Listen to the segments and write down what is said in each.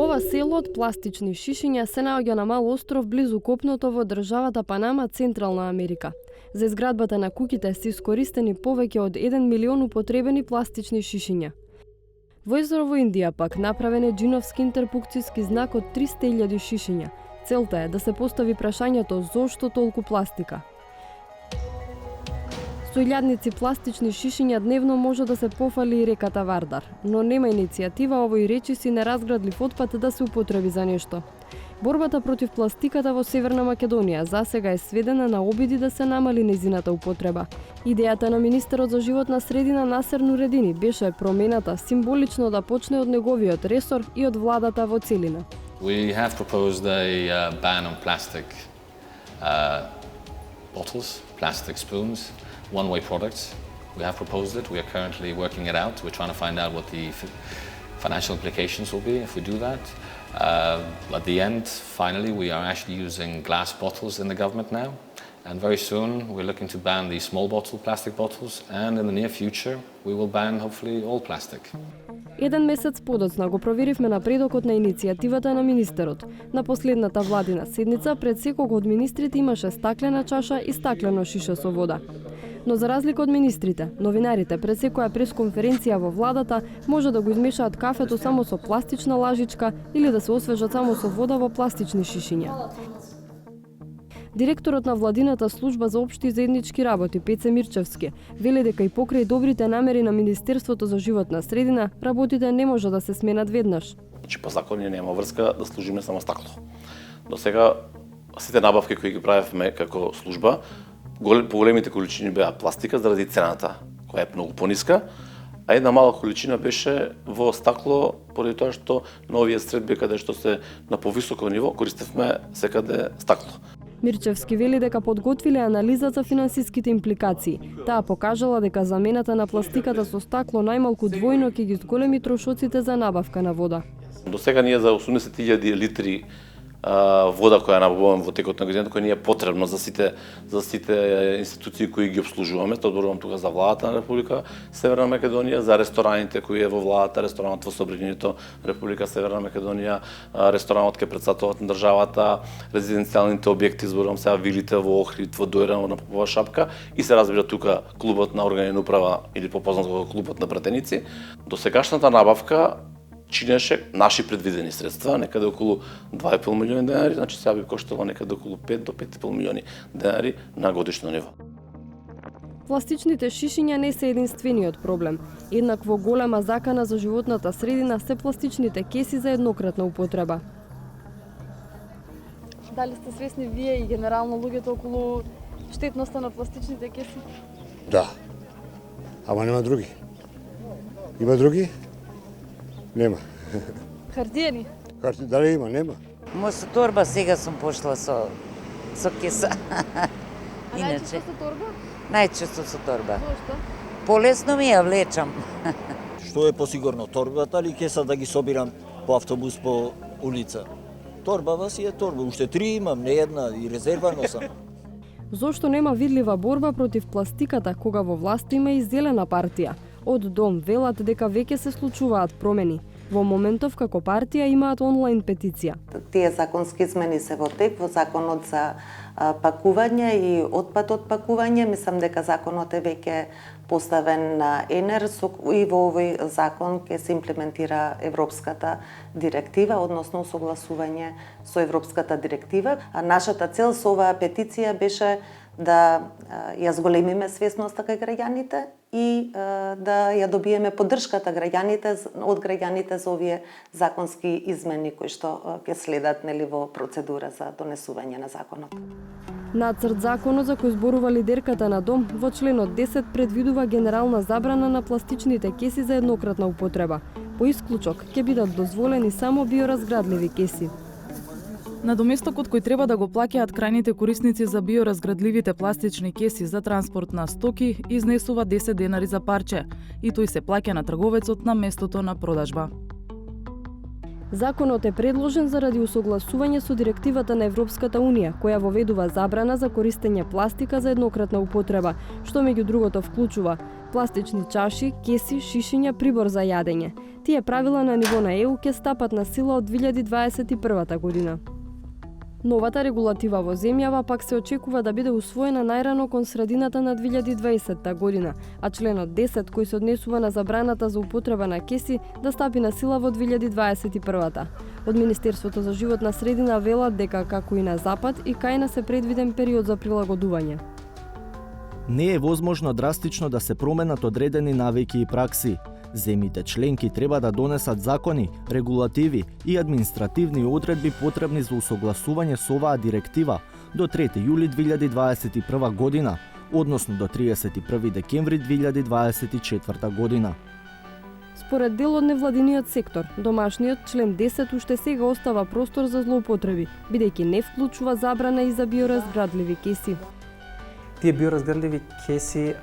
Ова село од пластични шишиња се наоѓа на мал остров близу копното во државата Панама, Централна Америка. За изградбата на куќите се искористени повеќе од 1 милион употребени пластични шишиња. Во езерово Индија пак направен е џиновски интерпункцијски знак од 300.000 шишиња. Целта е да се постави прашањето зошто толку пластика. Со илјадници пластични шишиња дневно може да се пофали и реката Вардар, но нема иницијатива овој речиси неразградлив отпад да се употреби за нешто. Борбата против пластиката во Северна Македонија засега е сведена на обиди да се намали нејзината употреба. Идејата на министерот за животна средина Насер Нуредини беше промената символично да почне од неговиот ресор и од владата во целина. We have proposed a ban on plastic bottles, plastic spoons, one-way products. We have proposed it. We are currently working it out. We're trying to find out what the financial implications will be if we do that. At the end, finally, we are actually using glass bottles in the government now. And very soon, we're looking to ban the small bottle plastic bottles. And in the near future, we will ban, hopefully, all plastic. Еден месец подоцна го проверивме напредокот на иницијативата на министерот. На последната владина седница пред секог од министрите имаше стаклена чаша и стаклено шише со вода. Но за разлика од министрите, новинарите пред секоја пресконференција во владата може да го измешаат кафето само со пластична лажичка или да се освежат само со вода во пластични шишиња. Директорот на владината служба за општи и заеднички работи Пеце Мирчевски вели дека и покрај добрите намери на Министерството за животна средина, работите не може да се сменат веднаш. Значи по закон нема врска да служиме само стакло. До сега сите набавки кои ги правевме како служба, поголемите количини беа пластика заради цената која е многу пониска, а една мала количина беше во стакло поради тоа што на овие средби каде што се на повисоко ниво користевме секаде стакло. Мирчевски вели дека подготвиле анализа за финансиските импликации. Таа покажала дека замената на пластиката со стакло најмалку двојно ќе ги зголеми трошоците за набавка на вода. До сега ние за 80.000 литри вода која набавуваме во текот на годината, која ни е потребно за сите институции кои ги обслужуваме. Тоа зборувам тука за владата на Република Северна Македонија, за рестораните кои е во владата, ресторанот во Собрединито, Република Северна Македонија, ресторанот кај председателот на државата, резиденцијалните објекти, зборувам сега вилите во Охрид, во Дојран, на Попова Шапка и се разбира тука клубот на органи на управа или попознат како клубот на пратеници. До сегашната набавка чинеше наши предвидени средства, некаде околу 2,5 милиони денари, значи сега би коштало некаде околу 5 до 5,5 милиони денари на годишно ниво. Пластичните шишиња не се единствениот проблем. Еднакво голема закана за животната средина се пластичните кеси за еднократна употреба. Дали сте свесни вие и генерално луѓето околу штетноста на пластичните кеси? Да. Ама нема други. Има други? Нема. Хартиени? Дали има? Нема. Мо со торба сега сум пошла со кеса. Иначе со торба? Најчесто со торба. Зошто? Полесно ми ја влечам. Што е посигурно, торбата или кеса да ги собирам по автобус по улица? Торбава си е торба, уште 3 имам, не една и резервано сам. Зошто нема видлива борба против пластиката кога во власт има и зелена партија? Од Дом велат дека веќе се случуваат промени. Во моментов како партија имаат онлайн петиција. Тие законски измени се во тек, во законот за пакување и отпад од пакување. Мислам дека законот е веќе поставен на ЕНЕР и во овој закон ќе се имплементира европската директива, односно согласување со европската директива. А нашата цел со оваа петиција беше да ја зголемиме свесноста кај граѓаните и да ја добиеме поддршката од граѓаните за овие законски измени кои што ќе следат во процедура за донесување на законот. Нацрт законот за кој зборува лидерката на Дом во членот 10 предвидува генерална забрана на пластичните кеси за еднократна употреба. По исклучок ќе бидат дозволени само биоразградливи кеси. Надоместокот кој треба да го плаќаат крајните корисници за биоразградливите пластични кеси за транспорт на стоки изнесува 10 денари за парче и тој се плаќа на трговецот на местото на продажба. Законот е предложен заради усогласување со директивата на Европската Унија, која воведува забрана за користење пластика за еднократна употреба, што меѓу другото вклучува пластични чаши, кеси, шишиња, прибор за јадење. Тие правила на ниво на ЕУ ќе стапат на сила од 2021 година. Новата регулатива во земјава пак се очекува да биде усвоена најрано кон средината на 2020 година, а членот 10 кој се однесува на забраната за употреба на кеси да стапи на сила во 2021. Од Министерството за животна средина велат дека како и на запад и кај нас се предвиден период за прилагодување. Не е возможно драстично да се променат одредени навики и пракси. Земјите членки треба да донесат закони, регулативи и административни одредби потребни за усогласување со оваа директива до 3 јули 2021 година, односно до 31 декември 2024 година. Според дел од невладиниот сектор, домашниот член 10 уште сега остава простор за злоупотреби, бидејќи не вклучува забрана и за биоразградливи кеси. Тие биоразградливи кеси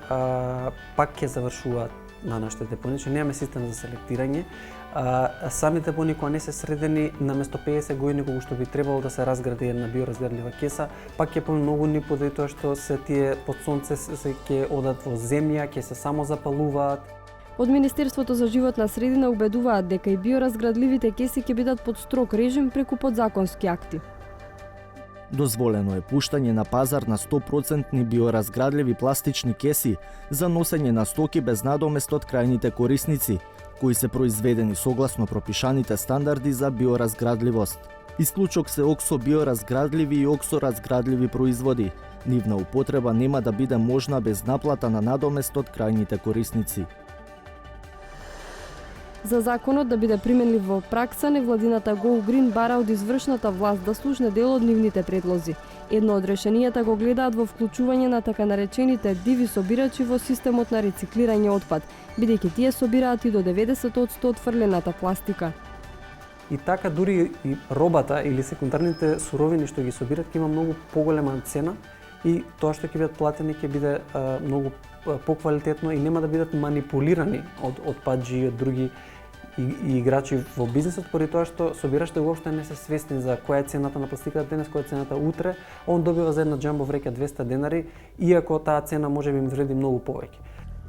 пак ќе завршуваат на нашите депони, че немаме систем за селектирање. Самите депони кои не се средени наместо 50 години кога што би требало да се разгради една биоразградлива кеса, пак ќе помногу ни поради тоа што се тие под сонце се ќе одат во земја, ќе се само запалуваат. Од Министерството за животна средина убедуваат дека и биоразградливите кеси ќе бидат под строг режим преку подзаконски акти. Дозволено е пуштање на пазар на 100% биоразградливи пластични кеси за носење на стоки без надомест од крајните корисници, кои се произведени согласно пропишаните стандарди за биоразградливост. Исклучок се оксо биоразградливи и оксо разградливи производи. Нивна употреба нема да биде можна без наплата на надомест од крајните корисници. За законот да биде применлив во пракса, невладината Go Green бара од извршната власт да слушне дел од нивните предлози. Едно од решенијата го гледаат во вклучување на така наречените диви собирачи во системот на рециклирање отпад, бидејќи тие собираат и до 90% од фрлената пластика. И така дури и робата или секундарните суровини што ги собират ќе има многу поголема цена и тоа што ќе бидат платени ќе биде многу поквалитетно и нема да бидат манипулирани од падџи и од други играчи во бизнисот, поради тоа што собирачите уопште не се свесни за која е цената на пластиката денес, која е цената утре. Он добива за една џамбо вреќа 200 денари, иако таа цена може би им вреди многу повеќе.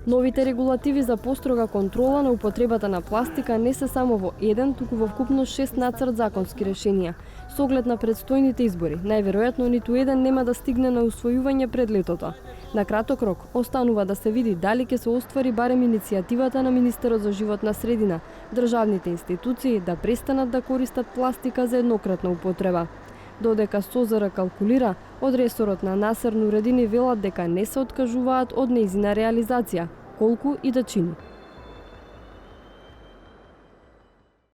Новите регулативи за построга контрола на употребата на пластика не се само во еден, туку во вкупно 6 нацрт законски решенија. Со оглед на предстојните избори, најверојатно ниту еден нема да стигне на усвојување пред летото. На краток рок, останува да се види дали ќе се оствари барем иницијативата на Министерот за животна средина, државните институции да престанат да користат пластика за еднократна употреба. Додека СОЗР калкулира, од ресорот на Насер Нуредини велат дека не се откажуваат од нејзина реализација, колку и да чини.